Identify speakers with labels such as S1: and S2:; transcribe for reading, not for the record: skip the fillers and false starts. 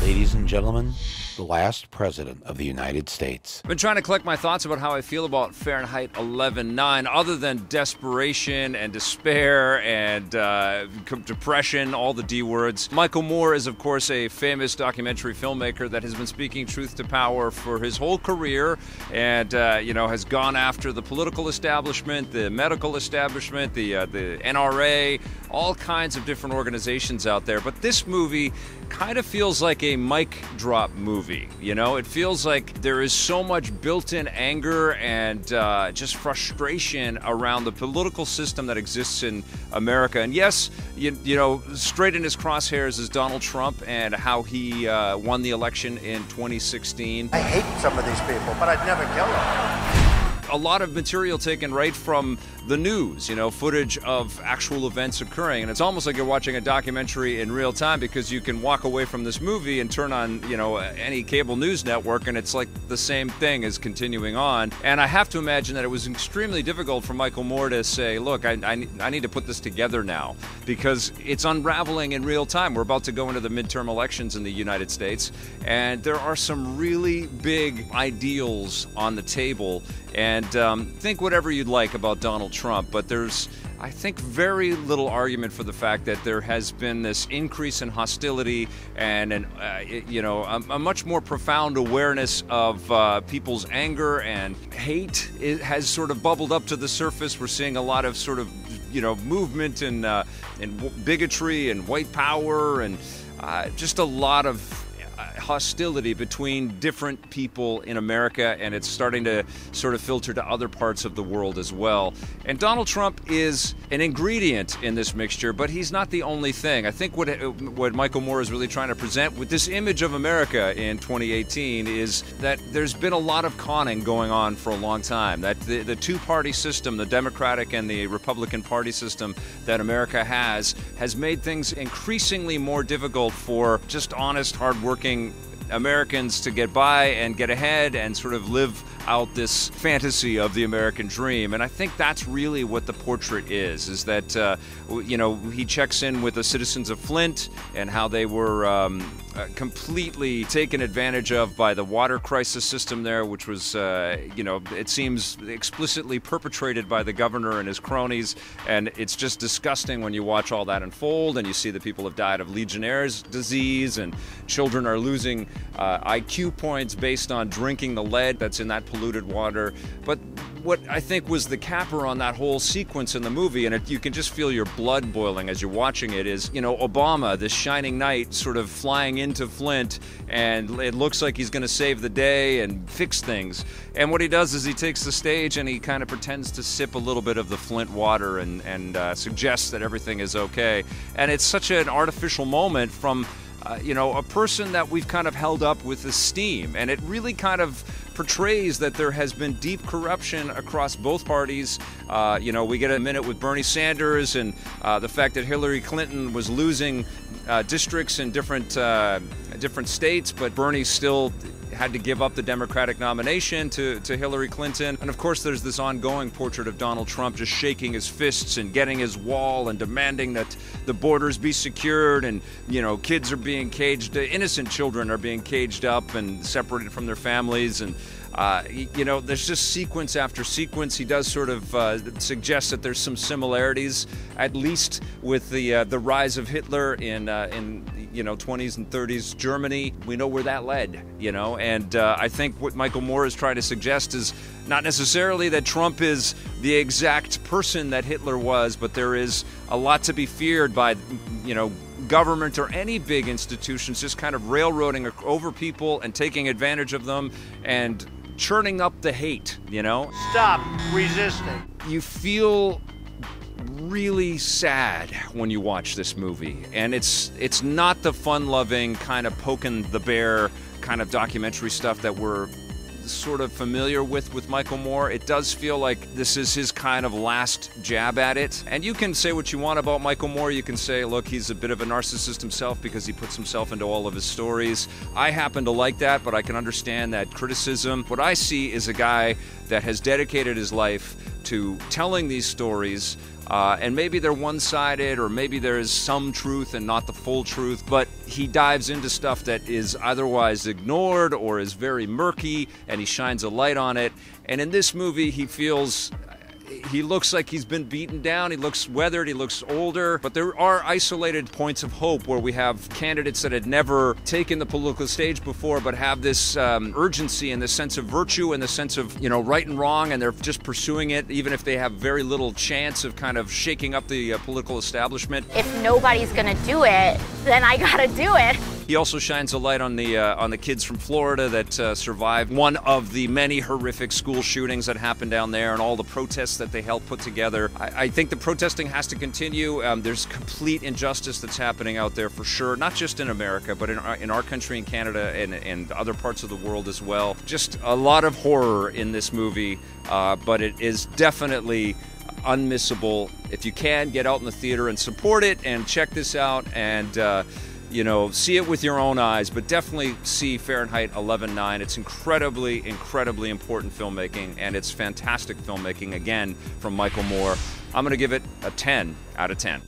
S1: Ladies and gentlemen, the last president of the United States.
S2: I've been trying to collect my thoughts about how I feel about Fahrenheit 11/9, other than desperation and despair and depression, all the D words. Michael Moore is, of course, a famous documentary filmmaker that has been speaking truth to power for his whole career and, has gone after the political establishment, the medical establishment, the NRA, all kinds of different organizations out there. But this movie kind of feels like a mic drop movie. It feels like there is so much built-in anger and just frustration around the political system that exists in America. And yes, straight in his crosshairs is Donald Trump and how he won the election in 2016.
S3: I hate some of these people, but I'd never kill them.
S2: A lot of material taken right from the news, footage of actual events occurring. And it's almost like you're watching a documentary in real time, because you can walk away from this movie and turn on, any cable news network, and it's like the same thing is continuing on. And I have to imagine that it was extremely difficult for Michael Moore to say, look, I need to put this together now, because it's unraveling in real time. We're about to go into the midterm elections in the United States, and there are some really big ideals on the table. And think whatever you'd like about Donald Trump, but there's, I think, very little argument for the fact that there has been this increase in hostility and a much more profound awareness of people's anger and hate. It has sort of bubbled up to the surface. We're seeing a lot of sort of movement and bigotry and white power and just a lot of hostility between different people in America, and it's starting to sort of filter to other parts of the world as well. And Donald Trump is an ingredient in this mixture, but he's not the only thing. I think what Michael Moore is really trying to present with this image of America in 2018 is that there's been a lot of conning going on for a long time, that the two-party system, the Democratic and the Republican Party system that America has made things increasingly more difficult for just honest, hard-working Americans to get by and get ahead and sort of live out this fantasy of the American dream. And I think that's really what the portrait is that, he checks in with the citizens of Flint and how they were completely taken advantage of by the water crisis system there, which was, it seems explicitly perpetrated by the governor and his cronies. And it's just disgusting when you watch all that unfold and you see that people have died of Legionnaire's disease and children are losing IQ points based on drinking the lead that's in that polluted water. But what I think was the capper on that whole sequence in the movie, and you can just feel your blood boiling as you're watching it, is, Obama, this shining knight, sort of flying into Flint, and it looks like he's going to save the day and fix things. And what he does is he takes the stage and he kind of pretends to sip a little bit of the Flint water and suggests that everything is okay. And it's such an artificial moment from a person that we've kind of held up with esteem. And it really kind of portrays that there has been deep corruption across both parties. We get a minute with Bernie Sanders and the fact that Hillary Clinton was losing districts in different states, but Bernie still had to give up the Democratic nomination to Hillary Clinton. And of course there's this ongoing portrait of Donald Trump just shaking his fists and getting his wall and demanding that the borders be secured, and kids are being caged, innocent children are being caged up and separated from their families. And there's just sequence after sequence. He does sort of suggest that there's some similarities, at least with the rise of Hitler in 20s and 30s Germany. We know where that led, and I think what Michael Moore is trying to suggest is not necessarily that Trump is the exact person that Hitler was, but there is a lot to be feared by, government or any big institutions just kind of railroading over people and taking advantage of them and churning up the hate,
S3: Stop resisting.
S2: You feel really sad when you watch this movie, and it's not the fun-loving kind of poking the bear kind of documentary stuff that we're sort of familiar with Michael Moore. It does feel like this is his kind of last jab at it. And you can say what you want about Michael Moore. You can say, look, he's a bit of a narcissist himself because he puts himself into all of his stories. I happen to like that, but I can understand that criticism. What I see is a guy that has dedicated his life to telling these stories, and maybe they're one-sided, or maybe there is some truth and not the full truth, but he dives into stuff that is otherwise ignored or is very murky, and he shines a light on it. And in this movie, he looks like he's been beaten down, he looks weathered, he looks older, but there are isolated points of hope where we have candidates that had never taken the political stage before, but have this urgency and this sense of virtue and the sense of, right and wrong, and they're just pursuing it, even if they have very little chance of kind of shaking up the political establishment.
S4: If nobody's gonna do it, then I gotta do it.
S2: He also shines a light on the kids from Florida that survived one of the many horrific school shootings that happened down there, and all the protests that they helped put together. I think the protesting has to continue. There's complete injustice that's happening out there for sure, not just in America, but in our country, in Canada, and other parts of the world as well. Just a lot of horror in this movie, but it is definitely unmissable. If you can, get out in the theater and support it and check this out, and see it with your own eyes, but definitely see Fahrenheit 11/9. It's incredibly, incredibly important filmmaking, and it's fantastic filmmaking, again, from Michael Moore. I'm going to give it a 10 out of 10.